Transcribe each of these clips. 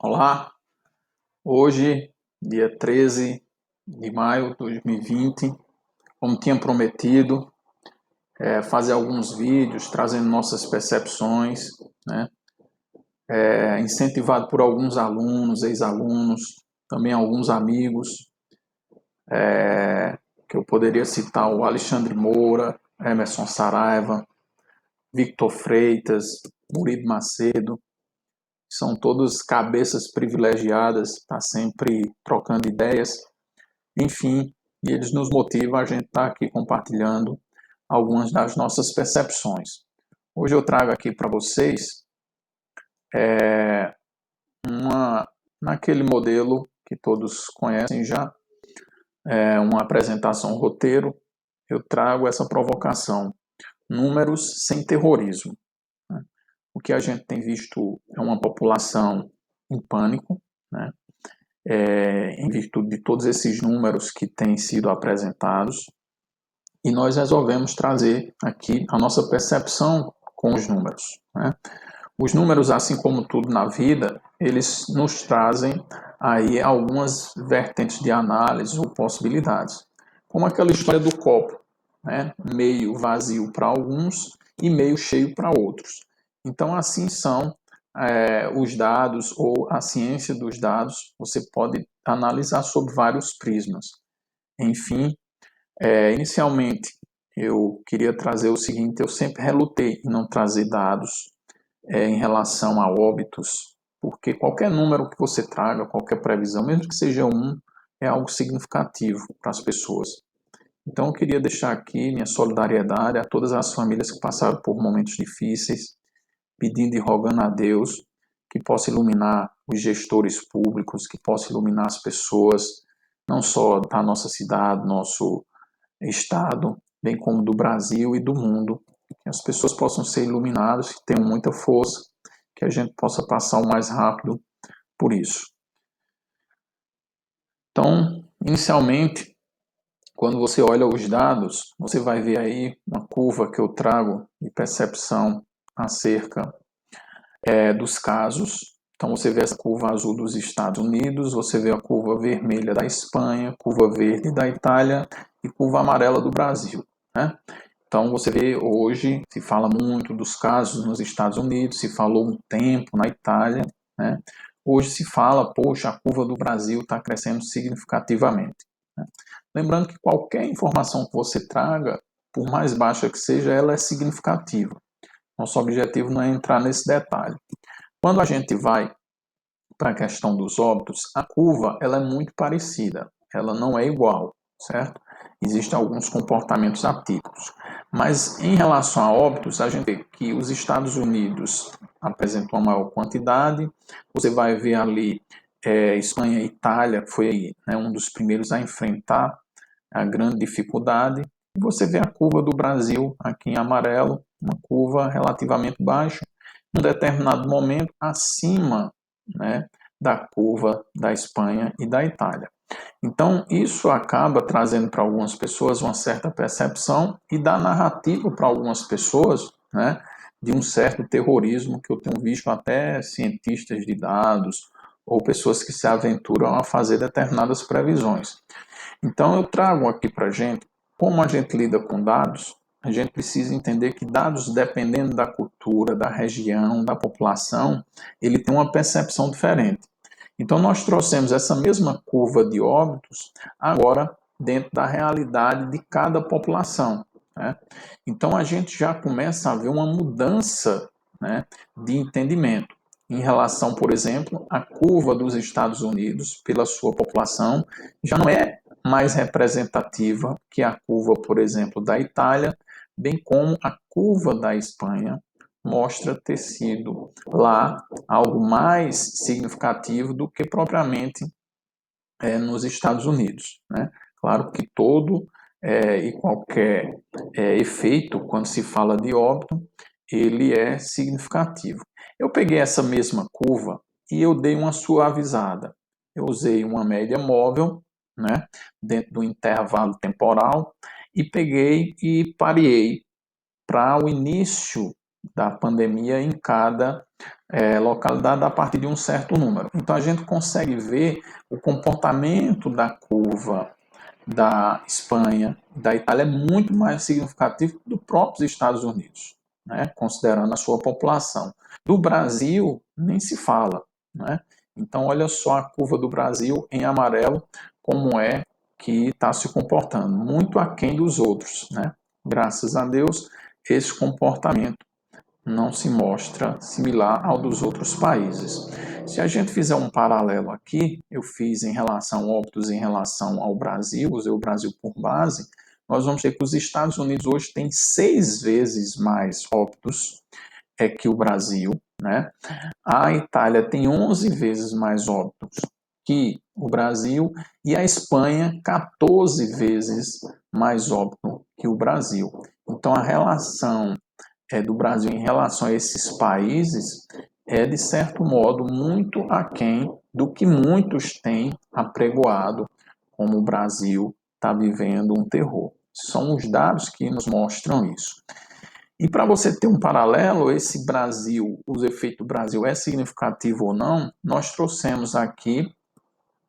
Olá, hoje, dia 13 de maio de 2020, como tinha prometido, fazer alguns vídeos trazendo nossas percepções, né? Incentivado por alguns alunos, ex-alunos, também alguns amigos, que eu poderia citar o Alexandre Moura, Emerson Saraiva, Victor Freitas, Murilo Macedo, são todos cabeças privilegiadas, tá sempre trocando ideias. Enfim, e eles nos motivam a gente estar aqui compartilhando algumas das nossas percepções. Hoje eu trago aqui para vocês naquele modelo que todos conhecem já, uma apresentação roteiro, eu trago essa provocação, números sem terrorismo. Né? O que a gente tem visto é uma população em pânico, né? Em virtude de todos esses números que têm sido apresentados, e nós resolvemos trazer aqui a nossa percepção com os números. Né? Os números, assim como tudo na vida, eles nos trazem aí algumas vertentes de análise ou possibilidades, como aquela história do copo, né? Meio vazio para alguns e meio cheio para outros. Então, assim são os dados ou a ciência dos dados, você pode analisar sob vários prismas. Enfim, inicialmente, eu queria trazer o seguinte: eu sempre relutei em não trazer dados em relação a óbitos, porque qualquer número que você traga, qualquer previsão, mesmo que seja um, é algo significativo para as pessoas. Então, eu queria deixar aqui minha solidariedade a todas as famílias que passaram por momentos difíceis, pedindo e rogando a Deus que possa iluminar os gestores públicos, que possa iluminar as pessoas, não só da nossa cidade, nosso Estado, bem como do Brasil e do mundo, que as pessoas possam ser iluminadas, que tenham muita força, que a gente possa passar o mais rápido por isso. Então, inicialmente, quando você olha os dados, você vai ver aí uma curva que eu trago de percepção acerca dos casos. Então, você vê essa curva azul dos Estados Unidos, você vê a curva vermelha da Espanha, curva verde da Itália e curva amarela do Brasil. Né? Então, você vê hoje, se fala muito dos casos nos Estados Unidos, se falou um tempo na Itália, né? Hoje se fala, poxa, a curva do Brasil está crescendo significativamente. Né? Lembrando que qualquer informação que você traga, por mais baixa que seja, ela é significativa. Nosso objetivo não é entrar nesse detalhe. Quando a gente vai para a questão dos óbitos, a curva ela é muito parecida, ela não é igual, certo? Existem alguns comportamentos atípicos. Mas em relação a óbitos, a gente vê que os Estados Unidos apresentam uma maior quantidade, você vai ver ali Espanha e Itália, que foi um dos primeiros a enfrentar a grande dificuldade, e você vê a curva do Brasil aqui em amarelo, uma curva relativamente baixa, em um determinado momento acima, né, da curva da Espanha e da Itália. Então, isso acaba trazendo para algumas pessoas uma certa percepção e dá narrativa para algumas pessoas, né, de um certo terrorismo que eu tenho visto até cientistas de dados ou pessoas que se aventuram a fazer determinadas previsões. Então, eu trago aqui para a gente como a gente lida com dados. A gente precisa entender que dados, dependendo da cultura, da região, da população, ele tem uma percepção diferente. Então, nós trouxemos essa mesma curva de óbitos agora dentro da realidade de cada população. Né? Então, a gente já começa a ver uma mudança, né, de entendimento em relação, por exemplo, à curva dos Estados Unidos pela sua população, já não é mais representativa que a curva, por exemplo, da Itália, bem como a curva da Espanha mostra ter sido lá algo mais significativo do que propriamente nos Estados Unidos. Né? Claro que todo e qualquer efeito, quando se fala de óbito, ele é significativo. Eu peguei essa mesma curva e eu dei uma suavizada. Eu usei uma média móvel, né, dentro do intervalo temporal, e peguei e pareei para o início da pandemia em cada localidade a partir de um certo número. Então a gente consegue ver o comportamento da curva da Espanha, da Itália, é muito mais significativo do próprios Estados Unidos, né? Considerando a sua população. Do Brasil, nem se fala, né? Então, olha só a curva do Brasil em amarelo, como é que está se comportando, muito aquém dos outros, né? Graças a Deus, esse comportamento não se mostra similar ao dos outros países. Se a gente fizer um paralelo aqui, eu fiz em relação a óbitos em relação ao Brasil, usei o Brasil por base, nós vamos ver que os Estados Unidos hoje têm 6 vezes mais óbitos que o Brasil, né? A Itália tem 11 vezes mais óbitos que o Brasil e a Espanha 14 vezes mais óbito que o Brasil. Então a relação do Brasil em relação a esses países é, de certo modo, muito aquém do que muitos têm apregoado, como o Brasil está vivendo um terror. São os dados que nos mostram isso. E para você ter um paralelo, esse Brasil, os efeitos do Brasil é significativo ou não, nós trouxemos aqui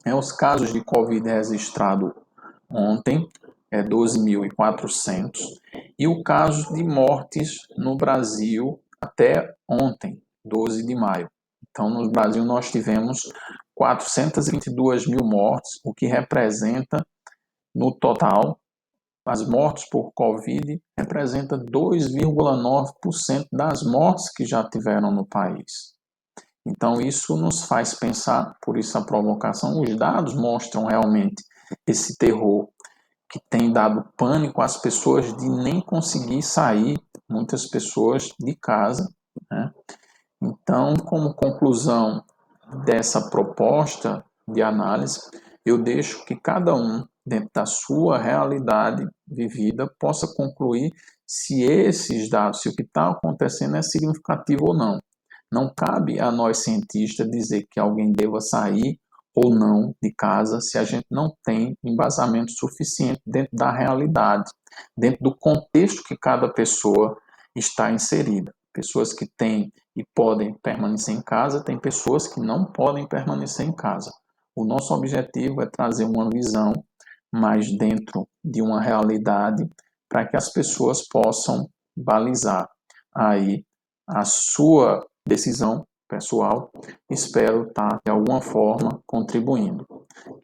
os casos de Covid registrado ontem, 12.400, e o caso de mortes no Brasil até ontem, 12 de maio. Então, no Brasil, nós tivemos 422 mil mortes, o que representa, no total, as mortes por Covid, representa 2,9% das mortes que já tiveram no país. Então, isso nos faz pensar, por isso a provocação, os dados mostram realmente esse terror que tem dado pânico às pessoas de nem conseguir sair, muitas pessoas, de casa, né? Então, como conclusão dessa proposta de análise, eu deixo que cada um, dentro da sua realidade vivida, possa concluir se esses dados, se o que está acontecendo é significativo ou não. Não cabe a nós cientistas dizer que alguém deva sair ou não de casa se a gente não tem embasamento suficiente dentro da realidade, dentro do contexto que cada pessoa está inserida. Pessoas que têm e podem permanecer em casa, tem pessoas que não podem permanecer em casa. O nosso objetivo é trazer uma visão mais dentro de uma realidade para que as pessoas possam balizar aí a sua decisão pessoal. Espero estar de alguma forma contribuindo.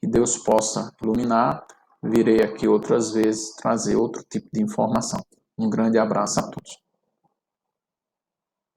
Que Deus possa iluminar. Virei aqui outras vezes trazer outro tipo de informação. Um grande abraço a todos.